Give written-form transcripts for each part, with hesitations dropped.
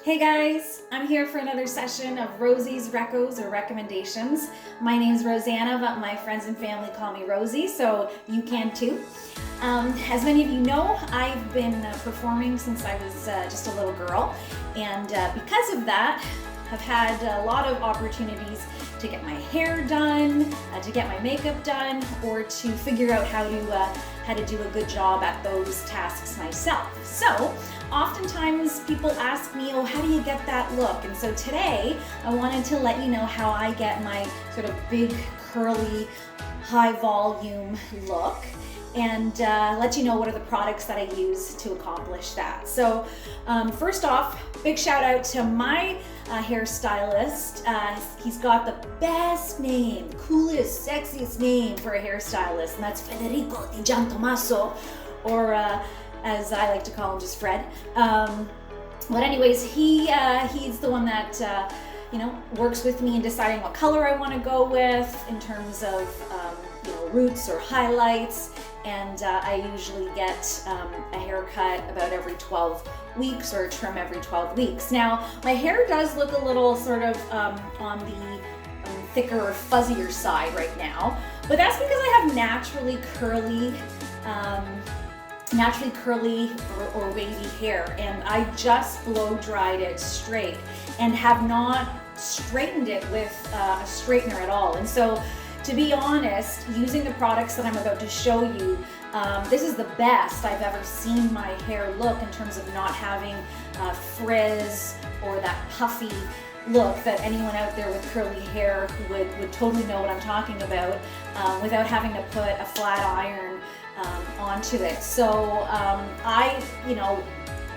Hey guys, I'm here for another session of Rosie's Recos or recommendations. My name's Rosanna, but my friends and family call me Rosie, so you can too. As many of you know, I've been performing since I was just a little girl, and because of that, I've had a lot of opportunities to get my hair done, to get my makeup done, or to figure out how to do a good job at those tasks myself. So oftentimes people ask me, oh, how do you get that look? And so today I wanted to let you know how I get my sort of big, curly, high volume look, and let you know what are the products that I use to accomplish that. So first off, big shout out to my hairstylist. He's got the best name, coolest, sexiest name for a hairstylist, and that's Federico Di Giantomaso, or as I like to call him, just Fred. But anyways, he's the one that works with me in deciding what color I want to go with in terms of roots or highlights. And I usually get a haircut about every 12 weeks or a trim every 12 weeks. Now, my hair does look a little sort of on the thicker or fuzzier side right now, but that's because I have naturally curly or wavy hair, and I just blow dried it straight and have not straightened it with a straightener at all. And so, to be honest, using the products that I'm about to show you, this is the best I've ever seen my hair look in terms of not having frizz or that puffy look that anyone out there with curly hair would totally know what I'm talking about, without having to put a flat iron onto it. So I,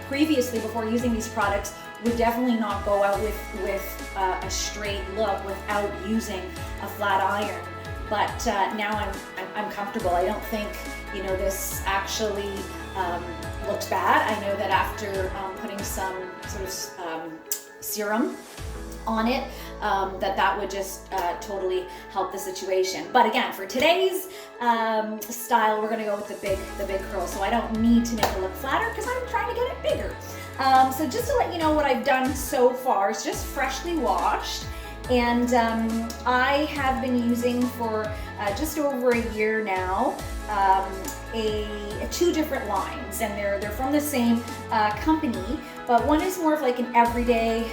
previously, before using these products, would definitely not go out with a straight look without using a flat iron. But now I'm comfortable. I don't think this actually looks bad. I know that after putting some sort of serum on it, that would just totally help the situation. But again, for today's style, we're gonna go with the big curl. So I don't need to make it look flatter because I'm trying to get it bigger. So just to let you know what I've done so far, it's just freshly washed. And I have been using for just over a year now two different lines, and they're from the same company, but one is more of like an everyday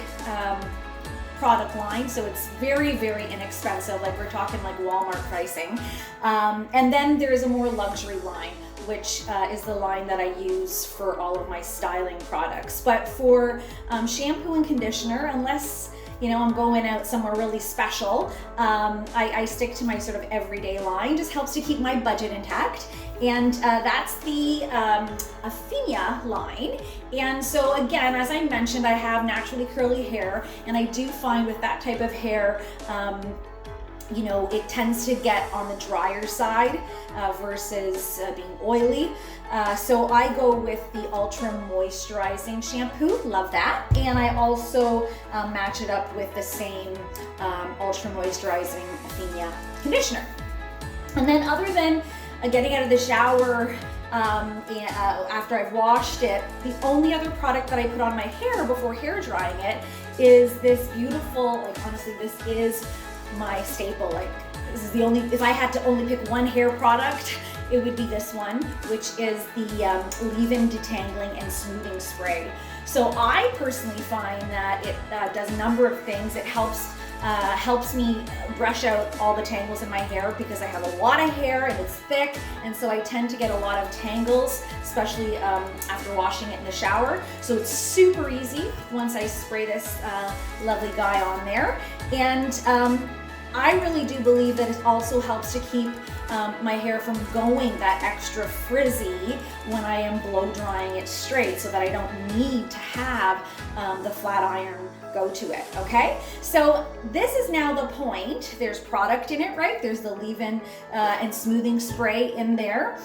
product line, so it's very, very inexpensive, like we're talking like Walmart pricing. And then there's a more luxury line, which is the line that I use for all of my styling products. But for shampoo and conditioner, unless I'm going out somewhere really special, I stick to my sort of everyday line. Just helps to keep my budget intact. And that's the Athenia line. And so again, as I mentioned, I have naturally curly hair, and I do find with that type of hair, it tends to get on the drier side versus being oily. So I go with the Ultra Moisturizing shampoo, love that. And I also match it up with the same Ultra Moisturizing Athenia conditioner. And then other than getting out of the shower after I've washed it, the only other product that I put on my hair before hair drying it is this beautiful, honestly, this is my staple. This is the only, if I had to only pick one hair product, it would be this one, which is the leave-in detangling and smoothing spray. So I personally find that it does a number of things. It helps me brush out all the tangles in my hair because I have a lot of hair and it's thick, and so I tend to get a lot of tangles, especially after washing it in the shower. So it's super easy once I spray this lovely guy on there. And I really do believe that it also helps to keep my hair from going that extra frizzy when I am blow drying it straight, so that I don't need to have the flat iron go to it, okay? So this is now the point. There's product in it, right? There's the leave-in and smoothing spray in there.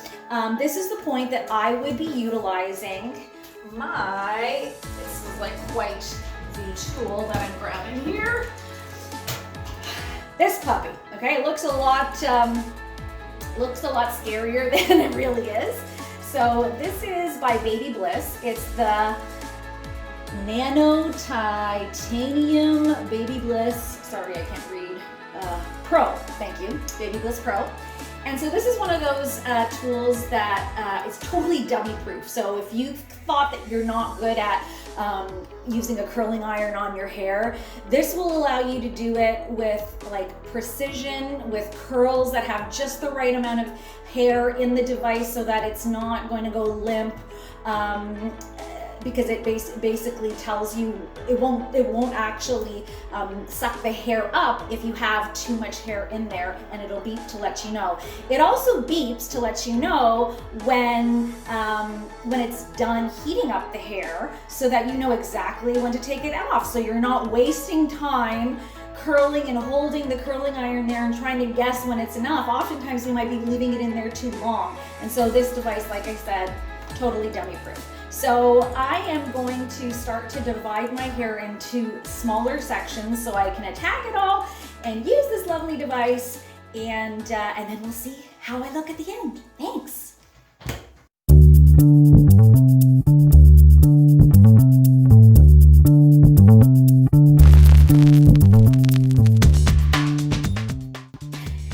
This is the point that I would be utilizing this is like quite the tool that I'm grabbing here. This puppy, okay? It looks a lot scarier than it really is. So this is by Baby Bliss. It's the Nano Titanium Baby Bliss, sorry I can't read, Pro, thank you, Baby Bliss Pro. And so this is one of those tools that is totally dummy proof. So if you've thought that you're not good at using a curling iron on your hair, this will allow you to do it with like precision, with curls that have just the right amount of hair in the device so that it's not going to go limp. Because it basically tells you it won't actually suck the hair up if you have too much hair in there, and it'll beep to let you know. It also beeps to let you know when it's done heating up the hair, so that you know exactly when to take it off, so you're not wasting time curling and holding the curling iron there and trying to guess when it's enough. Oftentimes you might be leaving it in there too long, and so this device, like I said, totally dummy proof. So I am going to start to divide my hair into smaller sections so I can attack it all and use this lovely device, and then we'll see how I look at the end. Thanks.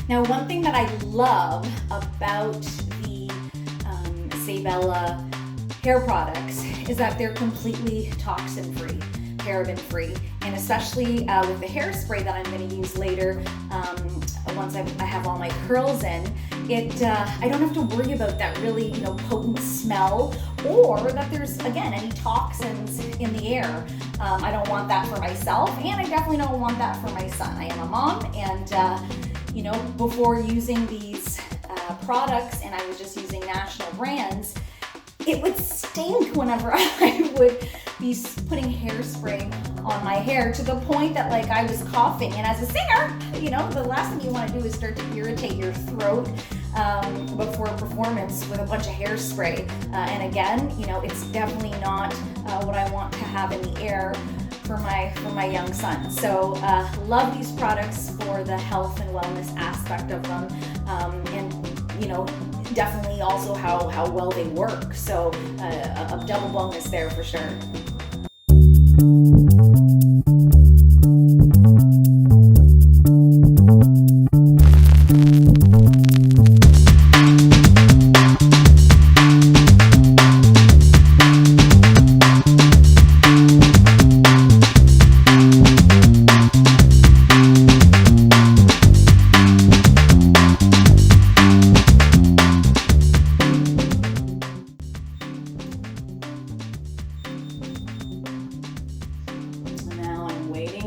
Now, one thing that I love about the Sabella hair products is that they're completely toxin-free, paraben-free, and especially with the hairspray that I'm going to use later, once I have all my curls in, I don't have to worry about that really potent smell, or that there's again any toxins in the air. I don't want that for myself, and I definitely don't want that for my son. I am a mom, and before using these products, and I was just using national brands, it would stink whenever I would be putting hairspray on my hair, to the point that like I was coughing. And as a singer, the last thing you want to do is start to irritate your throat before a performance with a bunch of hairspray. And again, it's definitely not what I want to have in the air for my young son. So love these products for the health and wellness aspect of them, and definitely also how well they work. So a double bonus there for sure.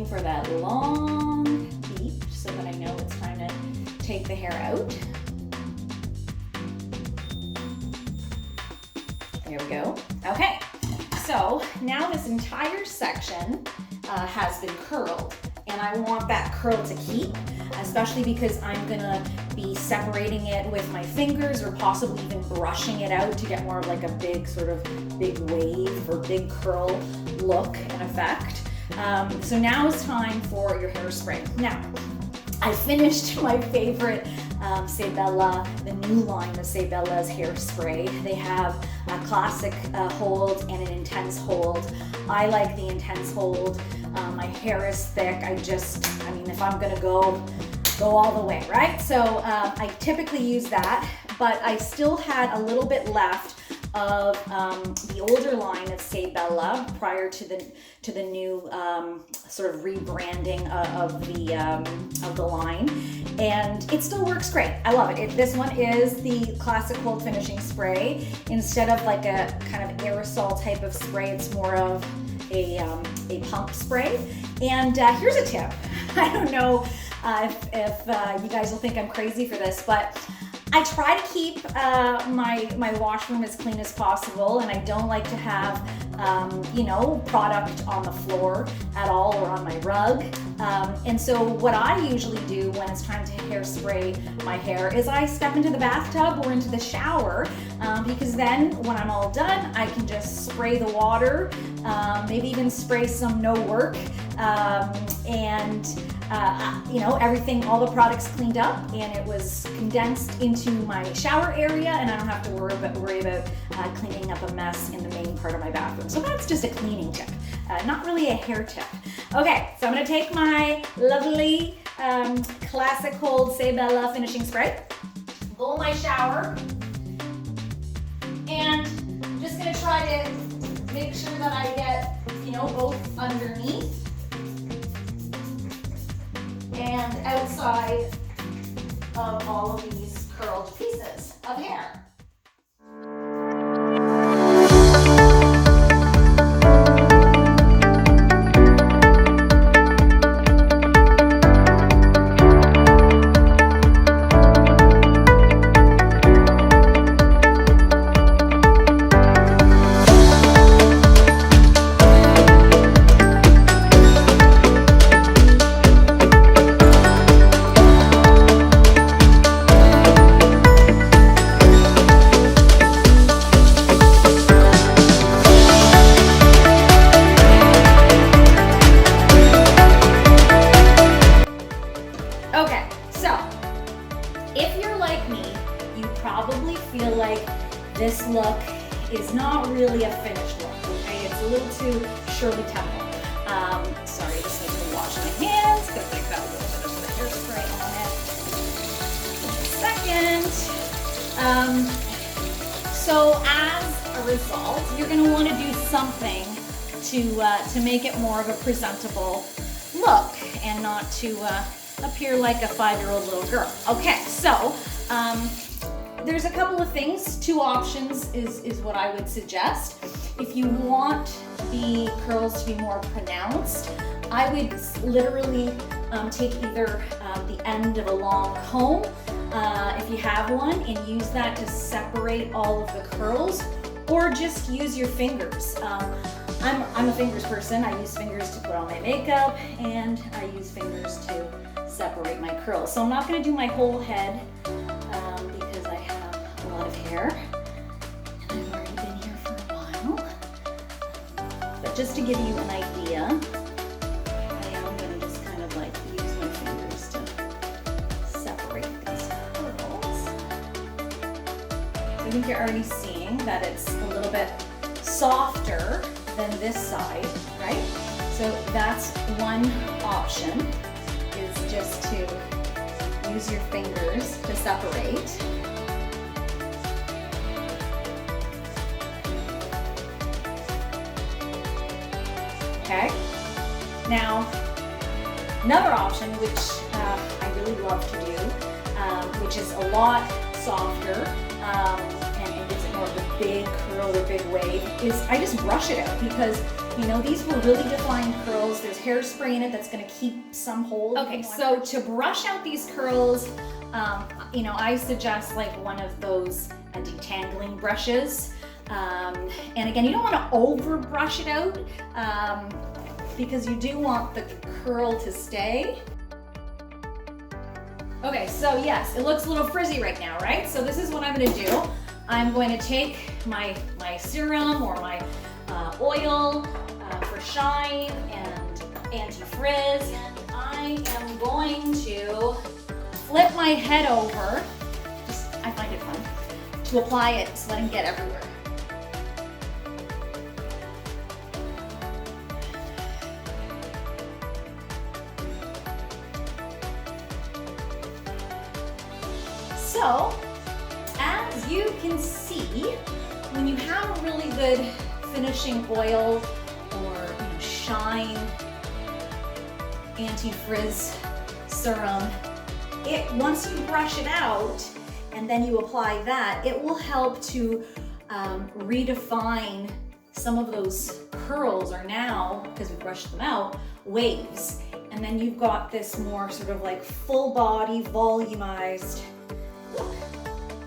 For that long beat so that I know it's time to take the hair out. There we go. Okay, so now this entire section has been curled, and I want that curl to keep, especially because I'm gonna be separating it with my fingers, or possibly even brushing it out to get more of like a big wave or big curl look and effect. So now is time for your hairspray. Now, I finished my favorite Sabella, the new line of Sabella's hairspray. They have a classic hold and an intense hold. I like the intense hold. My hair is thick. If I'm gonna go all the way, right? So I typically use that, but I still had a little bit left of the older line of Sabella prior to the new sort of rebranding of the line, and it still works great. I love it. This one is the classic hold finishing spray. Instead of like a kind of aerosol type of spray, it's more of a pump spray. And here's a tip. I don't know if you guys will think I'm crazy for this, but I try to keep my washroom as clean as possible, and I don't like to have product on the floor at all or on my rug. And so what I usually do when it's time to hairspray my hair is I step into the bathtub or into the shower, because then when I'm all done, I can just spray the water, maybe even spray some no work, and you know, everything, all the products cleaned up, and it was condensed into my shower area, and I don't have to worry about cleaning up a mess in the main part of my bathroom. So that's just a cleaning tip, not really a hair tip. Okay, so I'm gonna take my lovely classic hold C'est Bella finishing spray, go in my shower, and I'm just gonna try to make sure that I get, you know, both underneath and outside of all of these curled pieces of hair. Okay, so if you're like me, you probably feel like this look is not really a finished look, okay? It's a little too Shirley Temple. Sorry, I just need to wash my hands because I've got a little bit of the hairspray on it. Just a second. So as a result, you're gonna wanna do something to make it more of a presentable look and not to appear like a 5-year-old little girl. Okay, so there's a couple of things. 2 options is what I would suggest. If you want the curls to be more pronounced, I would literally take either the end of a long comb, if you have one, and use that to separate all of the curls, or just use your fingers. I'm a fingers person. I use fingers to put on my makeup, and I use fingers to separate my curls. So I'm not going to do my whole head because I have a lot of hair and I've already been here for a while. But just to give you an idea, I am going to just kind of like use my fingers to separate these curls. So I think you're already seeing that it's a little bit softer than this side, right? So that's one option, is just to use your fingers to separate. Okay. Now, another option, which I really love to do, which is a lot softer and gives it more of a big curl or big wave, is I just brush it out, because you know, these were really defined curls. There's hairspray in it that's gonna keep some hold. Okay, so to brush out these curls, you know, I suggest like one of those detangling brushes. And again, you don't wanna over brush it out because you do want the curl to stay. Okay, so yes, it looks a little frizzy right now, right? So this is what I'm gonna do. I'm going to take my serum or my oil for shine and anti-frizz, and I am going to flip my head over, I find it fun, to apply it so let it get everywhere. So, as you can see, when you have a really good finishing oil or shine anti-frizz serum, once you brush it out and then you apply that, it will help to redefine some of those curls, are now, because we brushed them out, waves. And then you've got this more sort of like full body, volumized look.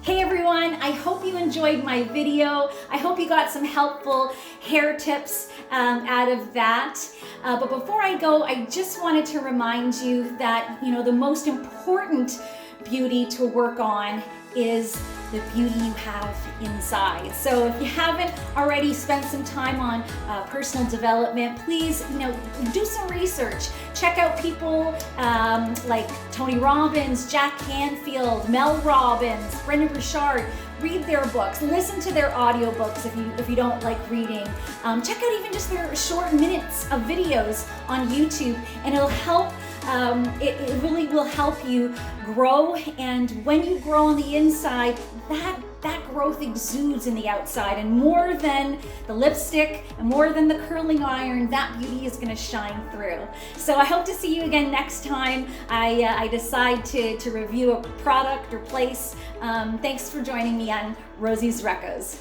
Hey everyone, I hope you enjoyed my video. I hope you got some helpful hair tips out of that. But before I go, I just wanted to remind you that, the most important beauty to work on is the beauty you have inside. So if you haven't already spent some time on personal development, please, do some research. Check out people like Tony Robbins, Jack Canfield, Mel Robbins, Brendon Burchard. Read their books, listen to their audiobooks if you don't like reading. Check out even just their short minutes of videos on YouTube, and it'll help. It really will help you grow, and when you grow on the inside, that growth exudes in the outside, and more than the lipstick and more than the curling iron, that beauty is going to shine through. So I hope to see you again next time I decide to review a product or place. Thanks for joining me on Rosie's Recos.